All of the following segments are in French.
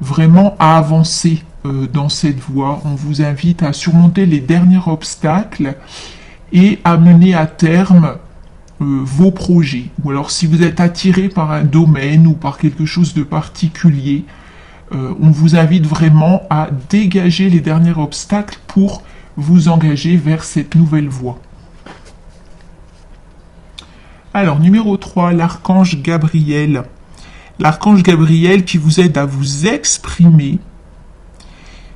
vraiment à avancer dans cette voie. On vous invite à surmonter les derniers obstacles et à mener à terme vos projets. Ou alors si vous êtes attiré par un domaine ou par quelque chose de particulier, on vous invite vraiment à dégager les derniers obstacles pour vous engager vers cette nouvelle voie. Alors, numéro 3, l'archange Gabriel. L'archange Gabriel qui vous aide à vous exprimer.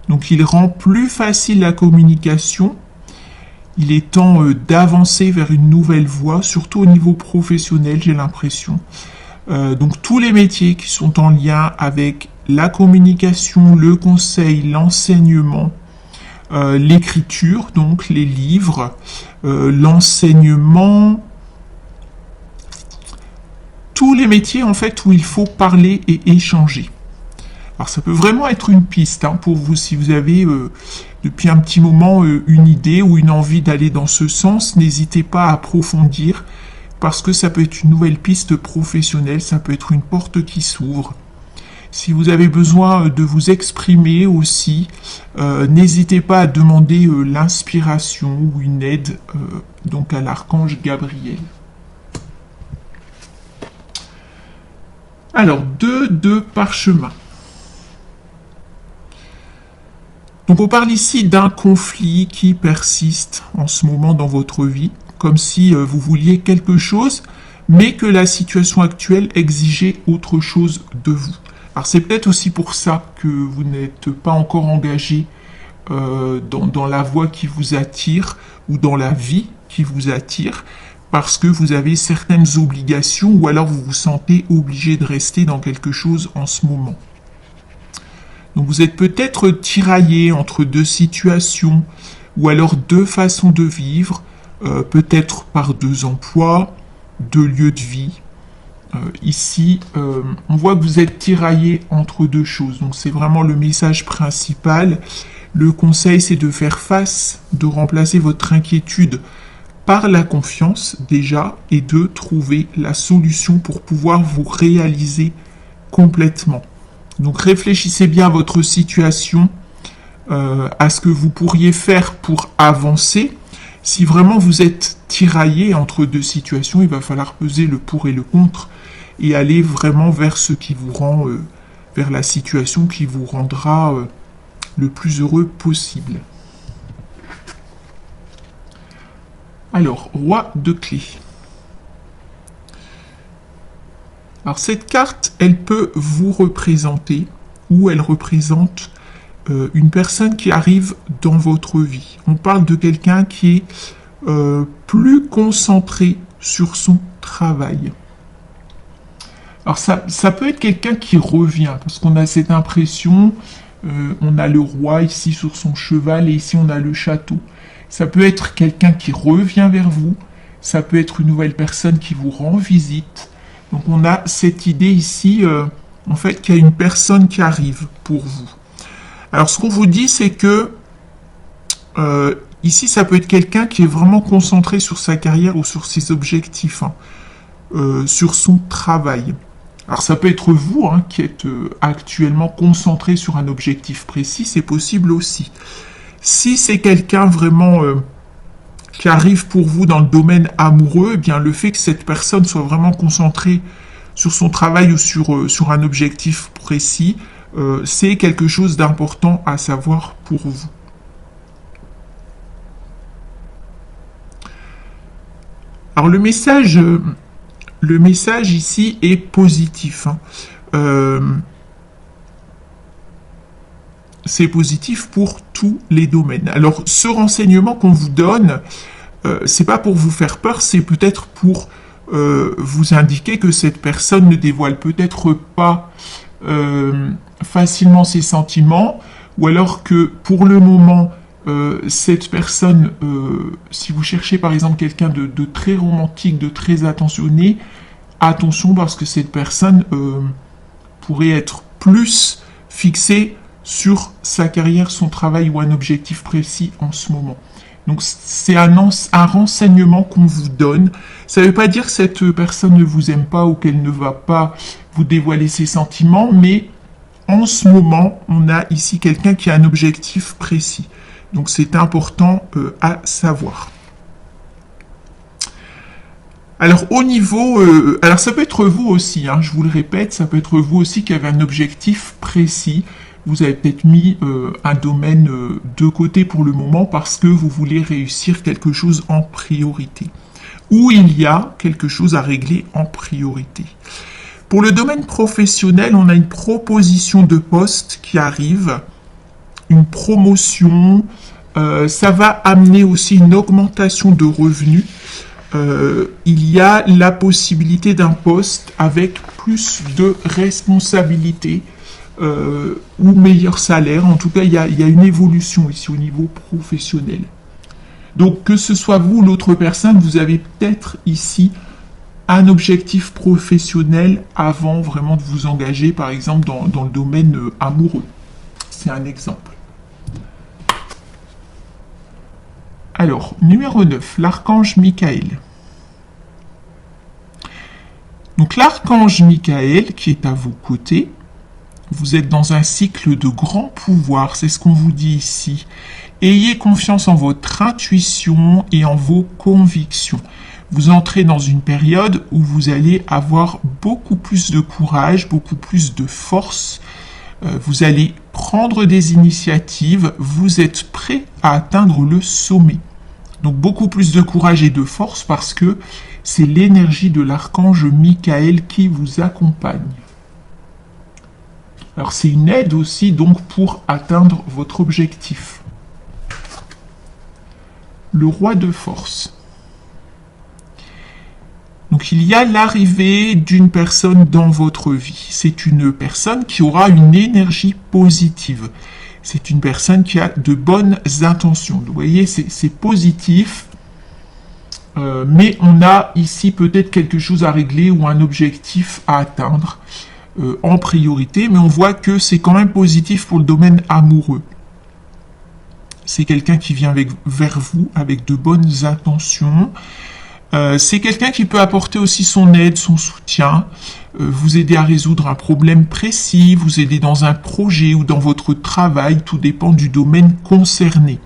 Donc, il rend plus facile la communication. Il est temps d'avancer vers une nouvelle voie, surtout au niveau professionnel, j'ai l'impression. Donc, tous les métiers qui sont en lien avec la communication, le conseil, l'enseignement, l'écriture, donc les livres, l'enseignement, tous les métiers en fait où il faut parler et échanger. Alors ça peut vraiment être une piste pour vous si vous avez depuis un petit moment une idée ou une envie d'aller dans ce sens, n'hésitez pas à approfondir parce que ça peut être une nouvelle piste professionnelle, ça peut être une porte qui s'ouvre. Si vous avez besoin de vous exprimer aussi, n'hésitez pas à demander l'inspiration ou une aide donc à l'archange Gabriel. Alors, 2 parchemins. Donc on parle ici d'un conflit qui persiste en ce moment dans votre vie, comme si vous vouliez quelque chose, mais que la situation actuelle exigeait autre chose de vous. Alors c'est peut-être aussi pour ça que vous n'êtes pas encore engagé dans la voie qui vous attire ou dans la vie qui vous attire, parce que vous avez certaines obligations ou alors vous vous sentez obligé de rester dans quelque chose en ce moment. Donc vous êtes peut-être tiraillé entre 2 situations ou alors 2 façons de vivre, peut-être par 2 emplois, 2 lieux de vie. Ici, on voit que vous êtes tiraillé entre 2 choses. Donc c'est vraiment le message principal. Le conseil, c'est de faire face, de remplacer votre inquiétude par la confiance déjà et de trouver la solution pour pouvoir vous réaliser complètement. Donc réfléchissez bien à votre situation, à ce que vous pourriez faire pour avancer. Si vraiment vous êtes tiraillé entre 2 situations, il va falloir peser le pour et le contre et aller vraiment vers ce qui vous rend, vers la situation qui vous rendra le plus heureux possible. Alors, roi de clés. Alors cette carte, elle peut vous représenter ou elle représente une personne qui arrive dans votre vie. On parle de quelqu'un qui est plus concentré sur son travail. Alors ça peut être quelqu'un qui revient, parce qu'on a cette impression, on a le roi ici sur son cheval et ici on a le château. Ça peut être quelqu'un qui revient vers vous, ça peut être une nouvelle personne qui vous rend visite. Donc on a cette idée ici, en fait, qu'il y a une personne qui arrive pour vous. Alors ce qu'on vous dit, c'est que ici, ça peut être quelqu'un qui est vraiment concentré sur sa carrière ou sur ses objectifs, sur son travail. Alors ça peut être vous qui êtes actuellement concentré sur un objectif précis, c'est possible aussi. Si c'est quelqu'un vraiment qui arrive pour vous dans le domaine amoureux, eh bien le fait que cette personne soit vraiment concentrée sur son travail ou sur un objectif précis, c'est quelque chose d'important à savoir pour vous. Alors le message ici est positif. C'est positif pour tous les domaines. Alors ce renseignement qu'on vous donne, c'est pas pour vous faire peur, c'est peut-être pour vous indiquer que cette personne ne dévoile peut-être pas facilement ses sentiments, ou alors que pour le moment, cette personne, si vous cherchez par exemple quelqu'un de très romantique, de très attentionné, attention parce que cette personne pourrait être plus fixée sur sa carrière, son travail ou un objectif précis en ce moment. Donc c'est un renseignement qu'on vous donne. Ça ne veut pas dire que cette personne ne vous aime pas ou qu'elle ne va pas vous dévoiler ses sentiments, mais en ce moment, on a ici quelqu'un qui a un objectif précis. Donc c'est important à savoir. Alors au niveau, alors ça peut être vous aussi, hein, je vous le répète, ça peut être vous aussi qui avez un objectif précis. Vous avez peut-être mis un domaine de côté pour le moment parce que vous voulez réussir quelque chose en priorité. Ou il y a quelque chose à régler en priorité. Pour le domaine professionnel, on a une proposition de poste qui arrive, une promotion, ça va amener aussi une augmentation de revenus. Il y a la possibilité d'un poste avec plus de responsabilités ou meilleur salaire. En tout cas, il y a une évolution ici au niveau professionnel. Donc, que ce soit vous ou l'autre personne, vous avez peut-être ici un objectif professionnel avant vraiment de vous engager, par exemple, dans le domaine amoureux. C'est un exemple. Alors, numéro 9, l'archange Michael. Donc, l'archange Michael, qui est à vos côtés, vous êtes dans un cycle de grand pouvoir, c'est ce qu'on vous dit ici. Ayez confiance en votre intuition et en vos convictions. Vous entrez dans une période où vous allez avoir beaucoup plus de courage, beaucoup plus de force. Vous allez prendre des initiatives, vous êtes prêt à atteindre le sommet. Donc beaucoup plus de courage et de force parce que c'est l'énergie de l'archange Michael qui vous accompagne. Alors c'est une aide aussi donc pour atteindre votre objectif. Le roi de force. Donc il y a l'arrivée d'une personne dans votre vie. C'est une personne qui aura une énergie positive. C'est une personne qui a de bonnes intentions. Vous voyez, c'est positif, mais on a ici peut-être quelque chose à régler ou un objectif à atteindre en priorité, mais on voit que c'est quand même positif pour le domaine amoureux. C'est quelqu'un qui vient vers vous avec de bonnes intentions. C'est quelqu'un qui peut apporter aussi son aide, son soutien, vous aider à résoudre un problème précis, vous aider dans un projet ou dans votre travail, tout dépend du domaine concerné.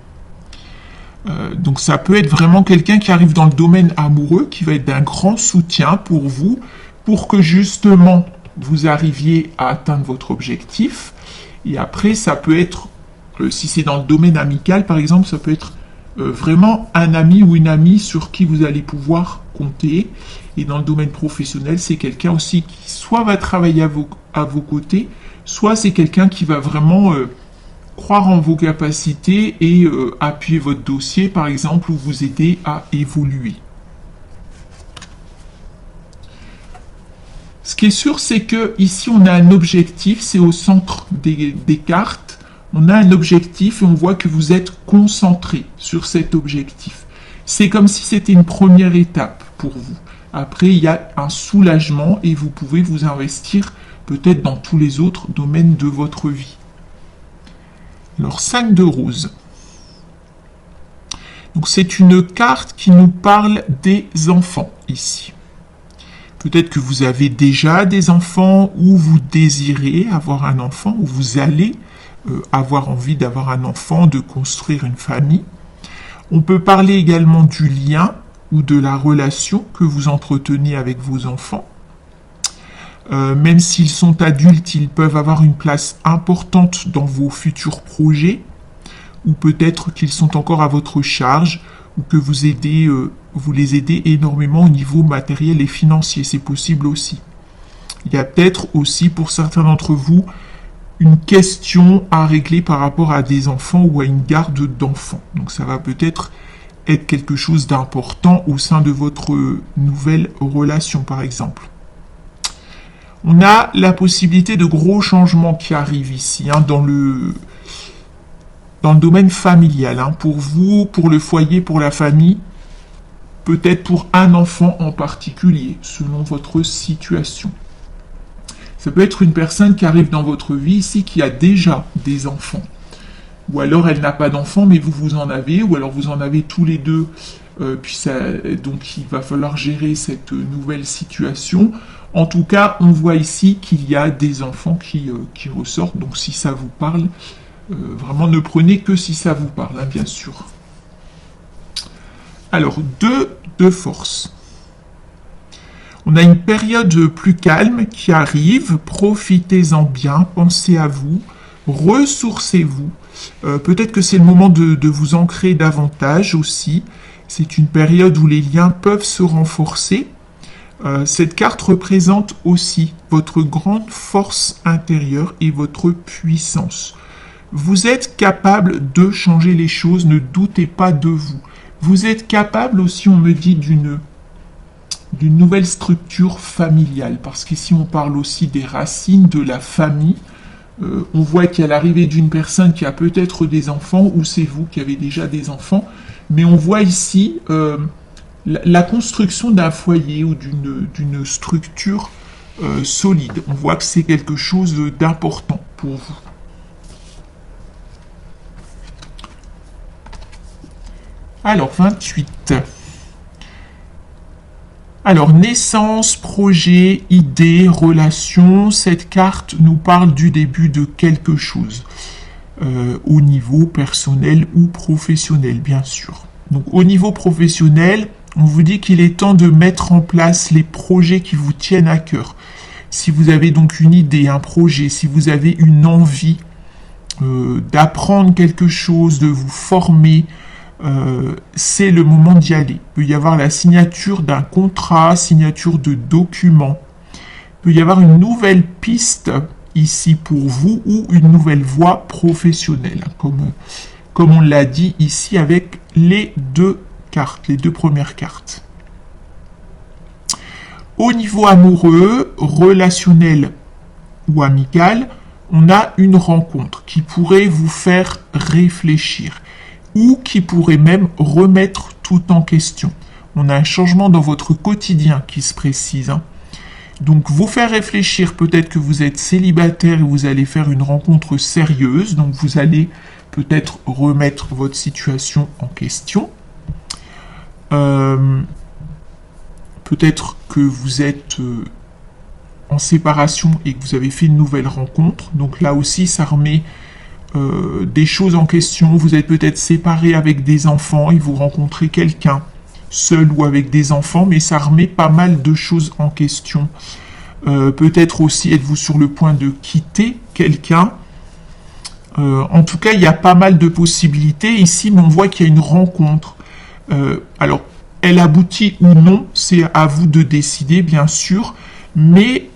Donc ça peut être vraiment quelqu'un qui arrive dans le domaine amoureux, qui va être d'un grand soutien pour vous, pour que justement vous arriviez à atteindre votre objectif. Et après, ça peut être, si c'est dans le domaine amical par exemple, ça peut être vraiment un ami ou une amie sur qui vous allez pouvoir compter. Et dans le domaine professionnel, c'est quelqu'un aussi qui soit va travailler à vos côtés, soit c'est quelqu'un qui va vraiment croire en vos capacités et appuyer votre dossier, par exemple, ou vous aider à évoluer. Ce qui est sûr, c'est que ici on a un objectif, c'est au centre des cartes. On a un objectif et on voit que vous êtes concentré sur cet objectif. C'est comme si c'était une première étape pour vous. Après, il y a un soulagement et vous pouvez vous investir peut-être dans tous les autres domaines de votre vie. Alors, 5 de rose. Donc, c'est une carte qui nous parle des enfants ici. Peut-être que vous avez déjà des enfants ou vous désirez avoir un enfant ou vous allez avoir envie d'avoir un enfant, de construire une famille. On peut parler également du lien ou de la relation que vous entretenez avec vos enfants. Même s'ils sont adultes, ils peuvent avoir une place importante dans vos futurs projets, ou peut-être qu'ils sont encore à votre charge, ou que vous les aidez énormément au niveau matériel et financier. C'est possible aussi. Il y a peut-être aussi pour certains d'entre vous une question à régler par rapport à des enfants ou à une garde d'enfants. Donc ça va peut-être être quelque chose d'important au sein de votre nouvelle relation, par exemple. On a la possibilité de gros changements qui arrivent ici, dans le domaine familial. Pour vous, pour le foyer, pour la famille, peut-être pour un enfant en particulier, selon votre situation. Ça peut être une personne qui arrive dans votre vie ici qui a déjà des enfants. Ou alors elle n'a pas d'enfants mais vous en avez, ou alors vous en avez tous les deux. Donc il va falloir gérer cette nouvelle situation. En tout cas, on voit ici qu'il y a des enfants qui ressortent. Donc si ça vous parle, vraiment ne prenez que si ça vous parle, hein, bien sûr. Alors, 2 de force. On a une période plus calme qui arrive. Profitez-en bien, pensez à vous, ressourcez-vous. Peut-être que c'est le moment de vous ancrer davantage aussi. C'est une période où les liens peuvent se renforcer. Cette carte représente aussi votre grande force intérieure et votre puissance. Vous êtes capable de changer les choses, ne doutez pas de vous. Vous êtes capable aussi, on me dit, d'une nouvelle structure familiale, parce qu'ici on parle aussi des racines de la famille. On voit qu'il y a l'arrivée d'une personne qui a peut-être des enfants, ou c'est vous qui avez déjà des enfants, mais on voit ici la construction d'un foyer ou d'une structure solide. On voit que c'est quelque chose d'important pour vous. Alors, 28. Alors, naissance, projet, idée, relation. Cette carte nous parle du début de quelque chose, au niveau personnel ou professionnel, bien sûr. Donc, au niveau professionnel, on vous dit qu'il est temps de mettre en place les projets qui vous tiennent à cœur. Si vous avez donc une idée, un projet, si vous avez une envie d'apprendre quelque chose, de vous former, c'est le moment d'y aller. Il peut y avoir la signature d'un contrat, signature de documents. Il peut y avoir une nouvelle piste ici pour vous ou une nouvelle voie professionnelle, comme on l'a dit ici avec les 2 cartes, les 2 premières cartes. Au niveau amoureux, relationnel ou amical, on a une rencontre qui pourrait vous faire réfléchir ou qui pourrait même remettre tout en question. On a un changement dans votre quotidien qui se précise. Donc vous faire réfléchir, peut-être que vous êtes célibataire et vous allez faire une rencontre sérieuse, donc vous allez peut-être remettre votre situation en question. Peut-être que vous êtes en séparation et que vous avez fait une nouvelle rencontre. Donc là aussi, ça remet des choses en question. Vous êtes peut-être séparé avec des enfants et vous rencontrez quelqu'un, seul ou avec des enfants, mais ça remet pas mal de choses en question. Peut-être aussi êtes-vous sur le point de quitter quelqu'un. En tout cas, il y a pas mal de possibilités ici, mais on voit qu'il y a une rencontre. Alors, elle aboutit ou non, c'est à vous de décider, bien sûr, mais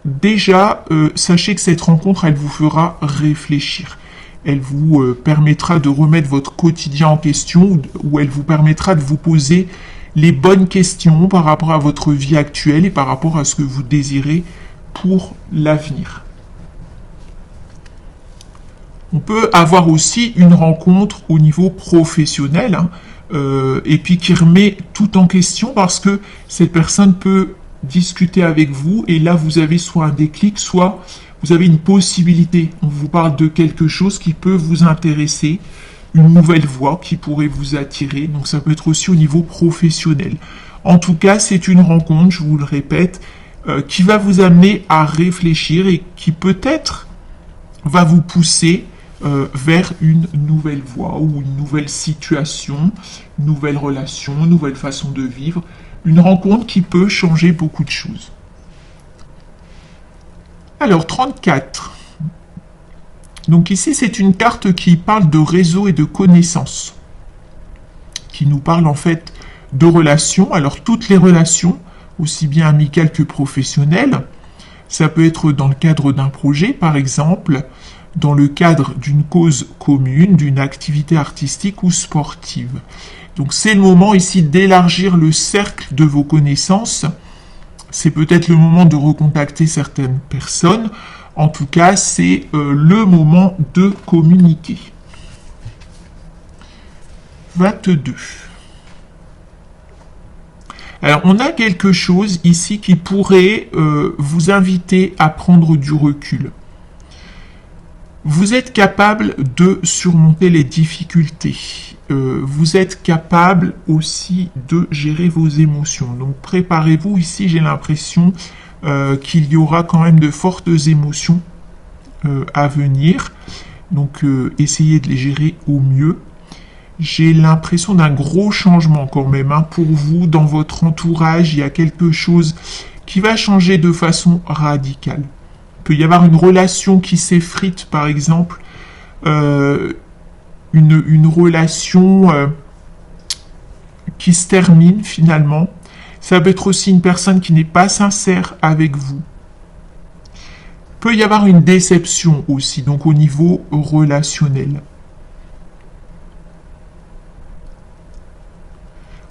déjà, sachez que cette rencontre, elle vous fera réfléchir. Elle vous permettra de remettre votre quotidien en question, ou elle vous permettra de vous poser les bonnes questions par rapport à votre vie actuelle et par rapport à ce que vous désirez pour l'avenir. On peut avoir aussi une rencontre au niveau professionnel, et puis qui remet tout en question parce que cette personne peut discuter avec vous et là vous avez soit un déclic, soit vous avez une possibilité. On vous parle de quelque chose qui peut vous intéresser, une nouvelle voie qui pourrait vous attirer, donc ça peut être aussi au niveau professionnel. En tout cas, c'est une rencontre, je vous le répète, qui va vous amener à réfléchir et qui peut-être va vous pousser vers une nouvelle voie ou une nouvelle situation, une nouvelle relation, une nouvelle façon de vivre, une rencontre qui peut changer beaucoup de choses. Alors, 34. Donc ici, c'est une carte qui parle de réseau et de connaissances, qui nous parle en fait de relations. Alors, toutes les relations, aussi bien amicales que professionnelles, ça peut être dans le cadre d'un projet, par exemple, dans le cadre d'une cause commune, d'une activité artistique ou sportive. Donc c'est le moment ici d'élargir le cercle de vos connaissances. C'est peut-être le moment de recontacter certaines personnes. En tout cas, c'est le moment de communiquer. 22. Alors, on a quelque chose ici qui pourrait vous inviter à prendre du recul. Vous êtes capable de surmonter les difficultés. Vous êtes capable aussi de gérer vos émotions. Donc préparez-vous ici, j'ai l'impression, qu'il y aura quand même de fortes émotions à venir. Donc, essayez de les gérer au mieux. J'ai l'impression d'un gros changement quand même, hein, pour vous, dans votre entourage. Il y a quelque chose qui va changer de façon radicale. Il peut y avoir une relation qui s'effrite, par exemple, une relation qui se termine finalement. Ça peut être aussi une personne qui n'est pas sincère avec vous. Il peut y avoir une déception aussi, donc au niveau relationnel.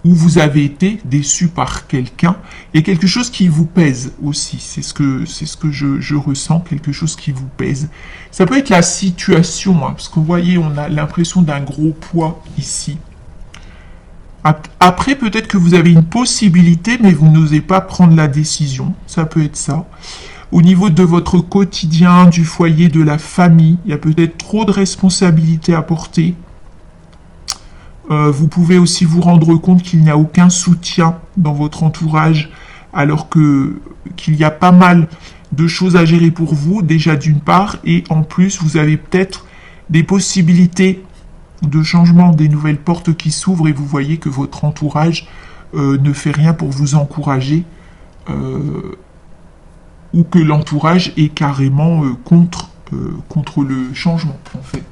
Où vous avez été déçu par quelqu'un, il y a quelque chose qui vous pèse aussi, c'est ce que je ressens, quelque chose qui vous pèse. Ça peut être la situation, hein, parce que vous voyez, on a l'impression d'un gros poids ici. Après, peut-être que vous avez une possibilité, mais vous n'osez pas prendre la décision, ça peut être ça. Au niveau de votre quotidien, du foyer, de la famille, il y a peut-être trop de responsabilités à porter. Vous pouvez aussi vous rendre compte qu'il n'y a aucun soutien dans votre entourage, alors qu'il y a pas mal de choses à gérer pour vous, déjà d'une part, et en plus, vous avez peut-être des possibilités de changement, des nouvelles portes qui s'ouvrent, et vous voyez que votre entourage ne fait rien pour vous encourager, ou que l'entourage est carrément contre le changement, en fait.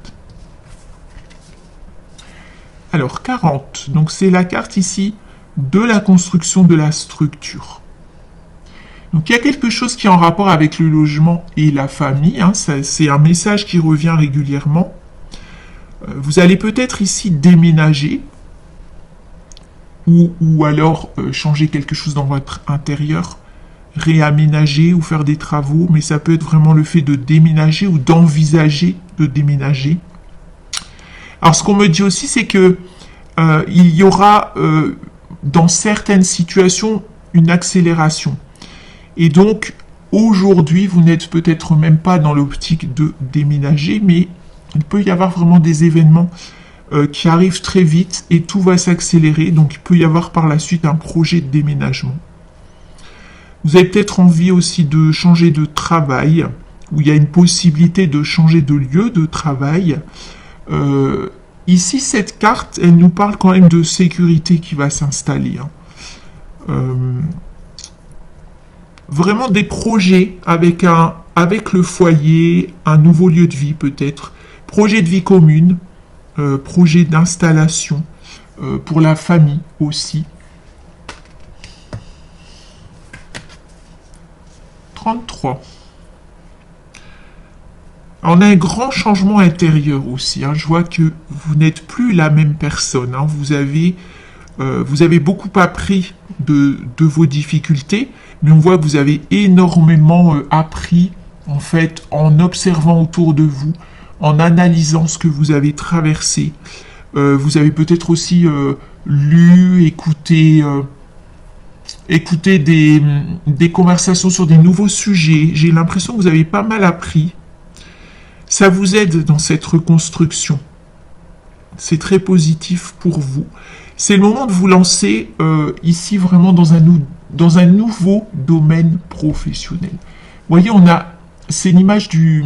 Alors, 40. Donc, c'est la carte ici de la construction de la structure. Donc, il y a quelque chose qui est en rapport avec le logement et la famille. Hein. C'est un message qui revient régulièrement. Vous allez peut-être ici déménager ou alors changer quelque chose dans votre intérieur, réaménager ou faire des travaux. Mais ça peut être vraiment le fait de déménager ou d'envisager de déménager. Alors, ce qu'on me dit aussi, c'est que il y aura dans certaines situations une accélération. Et donc, aujourd'hui, vous n'êtes peut-être même pas dans l'optique de déménager, mais il peut y avoir vraiment des événements qui arrivent très vite et tout va s'accélérer. Donc, il peut y avoir par la suite un projet de déménagement. Vous avez peut-être envie aussi de changer de travail, où il y a une possibilité de changer de lieu de travail. Ici, cette carte, elle nous parle quand même de sécurité qui va s'installer. Vraiment des projets avec le foyer, un nouveau lieu de vie peut-être, projet de vie commune, projet d'installation pour la famille aussi. 33. On a un grand changement intérieur aussi. Hein. Je vois que vous n'êtes plus la même personne. Hein. Vous avez beaucoup appris de vos difficultés, mais on voit que vous avez énormément appris en fait en observant autour de vous, en analysant ce que vous avez traversé. Vous avez peut-être aussi lu, écouté des conversations sur des nouveaux sujets. J'ai l'impression que vous avez pas mal appris. Ça vous aide dans cette reconstruction. C'est très positif pour vous. C'est le moment de vous lancer ici vraiment dans un nouveau domaine professionnel. Vous voyez, c'est l'image du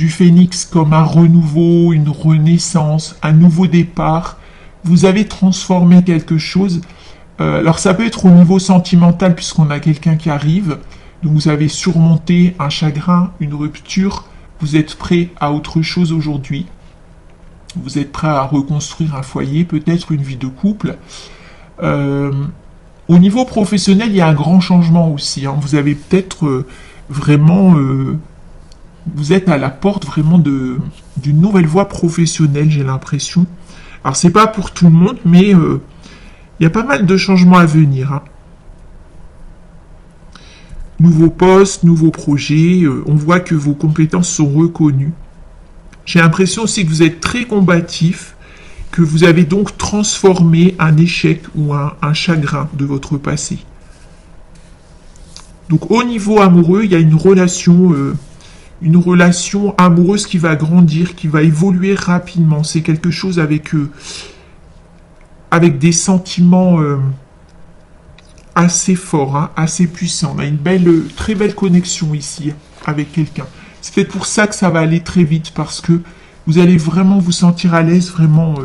phénix comme un renouveau, une renaissance, un nouveau départ. Vous avez transformé quelque chose. Alors ça peut être au niveau sentimental puisqu'on a quelqu'un qui arrive. Donc vous avez surmonté un chagrin, une rupture. Vous êtes prêt à autre chose aujourd'hui. Vous êtes prêt à reconstruire un foyer, peut-être une vie de couple. Au niveau professionnel, il y a un grand changement aussi. Hein. Vous avez peut-être vraiment... vous êtes à la porte vraiment d'une nouvelle voie professionnelle, j'ai l'impression. Alors, c'est pas pour tout le monde, mais il y a pas mal de changements à venir. Hein. Nouveaux postes, nouveaux projets, on voit que vos compétences sont reconnues. J'ai l'impression aussi que vous êtes très combatif, que vous avez donc transformé un échec ou un chagrin de votre passé. Donc au niveau amoureux, il y a une relation amoureuse qui va grandir, qui va évoluer rapidement. C'est quelque chose avec des sentiments assez fort, hein, assez puissant. On a une très belle connexion ici avec quelqu'un. C'est peut-être pour ça que ça va aller très vite, parce que vous allez vraiment vous sentir à l'aise, vraiment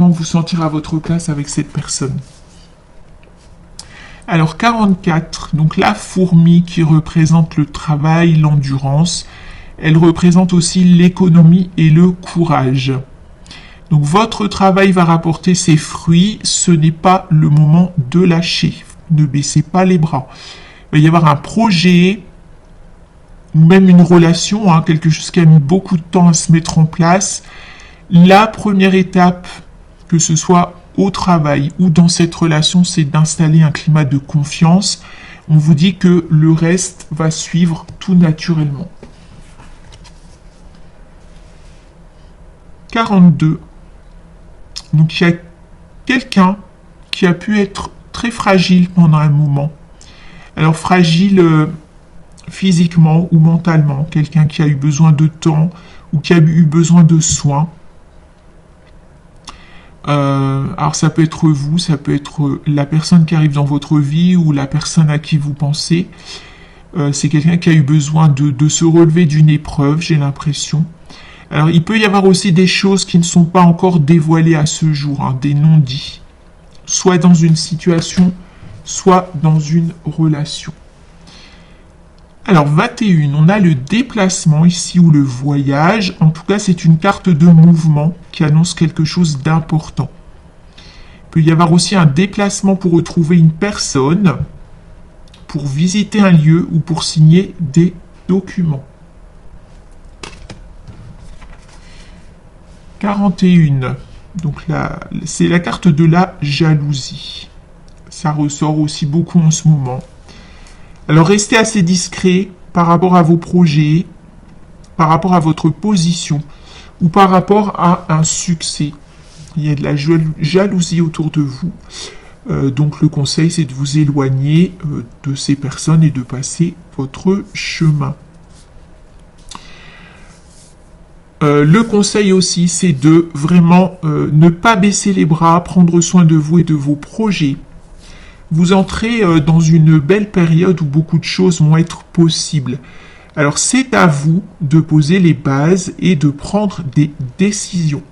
vous sentir à votre place avec cette personne. Alors 44, donc la fourmi qui représente le travail, l'endurance, elle représente aussi l'économie et le courage. Donc votre travail va rapporter ses fruits, ce n'est pas le moment de lâcher. Ne baissez pas les bras. Il va y avoir un projet, ou même une relation, hein, quelque chose qui a mis beaucoup de temps à se mettre en place. La première étape, que ce soit au travail ou dans cette relation, c'est d'installer un climat de confiance. On vous dit que le reste va suivre tout naturellement. 42. Donc il y a quelqu'un qui a pu être très fragile pendant un moment. Alors fragile physiquement ou mentalement, quelqu'un qui a eu besoin de temps ou qui a eu besoin de soins. Alors ça peut être vous, ça peut être la personne qui arrive dans votre vie ou la personne à qui vous pensez. C'est quelqu'un qui a eu besoin de se relever d'une épreuve, j'ai l'impression. Alors, il peut y avoir aussi des choses qui ne sont pas encore dévoilées à ce jour, hein, des non-dits, soit dans une situation, soit dans une relation. Alors, 21, on a le déplacement ici ou le voyage. En tout cas, c'est une carte de mouvement qui annonce quelque chose d'important. Il peut y avoir aussi un déplacement pour retrouver une personne, pour visiter un lieu ou pour signer des documents. 41. Donc là, c'est la carte de la jalousie. Ça ressort aussi beaucoup en ce moment. Alors restez assez discret par rapport à vos projets, par rapport à votre position ou par rapport à un succès. Il y a de la jalousie autour de vous. Donc le conseil, c'est de vous éloigner de ces personnes et de passer votre chemin. Le conseil aussi, c'est de vraiment ne pas baisser les bras, prendre soin de vous et de vos projets. Vous entrez dans une belle période où beaucoup de choses vont être possibles. Alors c'est à vous de poser les bases et de prendre des décisions.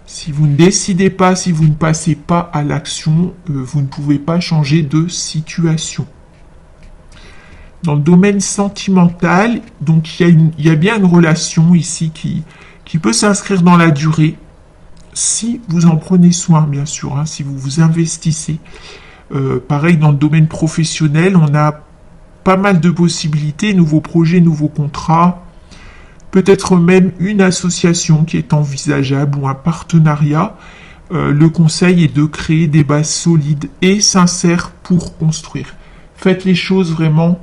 Si vous ne décidez pas, si vous ne passez pas à l'action, vous ne pouvez pas changer de situation. Dans le domaine sentimental, donc il y a bien une relation ici qui peut s'inscrire dans la durée, si vous en prenez soin, bien sûr, hein, si vous vous investissez. Pareil, dans le domaine professionnel, on a pas mal de possibilités, nouveaux projets, nouveaux contrats, peut-être même une association qui est envisageable ou un partenariat. Le conseil est de créer des bases solides et sincères pour construire. Faites les choses vraiment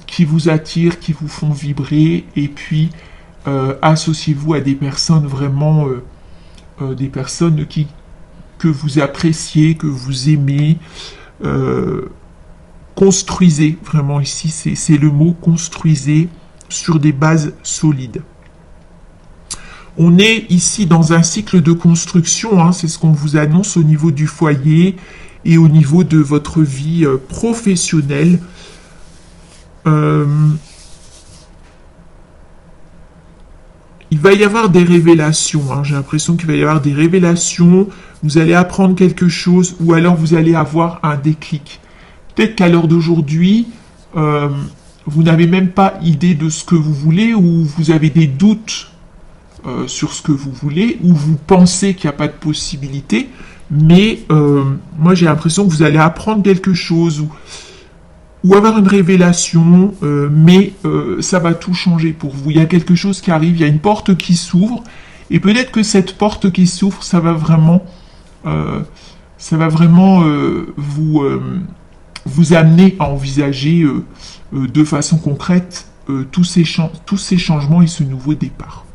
qui vous attirent, qui vous font vibrer, et puis associez-vous à des personnes vraiment, des personnes que vous appréciez, que vous aimez. Construisez, vraiment ici, c'est le mot, construisez sur des bases solides. On est ici dans un cycle de construction, hein, c'est ce qu'on vous annonce au niveau du foyer et au niveau de votre vie professionnelle. Il va y avoir des révélations, hein, j'ai l'impression qu'il va y avoir des révélations, vous allez apprendre quelque chose ou alors vous allez avoir un déclic. Peut-être qu'à l'heure d'aujourd'hui, vous n'avez même pas idée de ce que vous voulez ou vous avez des doutes sur ce que vous voulez ou vous pensez qu'il n'y a pas de possibilité, mais moi j'ai l'impression que vous allez apprendre quelque chose ou avoir une révélation, mais ça va tout changer pour vous. Il y a quelque chose qui arrive, il y a une porte qui s'ouvre, et peut-être que cette porte qui s'ouvre, ça va vraiment vous amener à envisager de façon concrète tous ces changements et ce nouveau départ.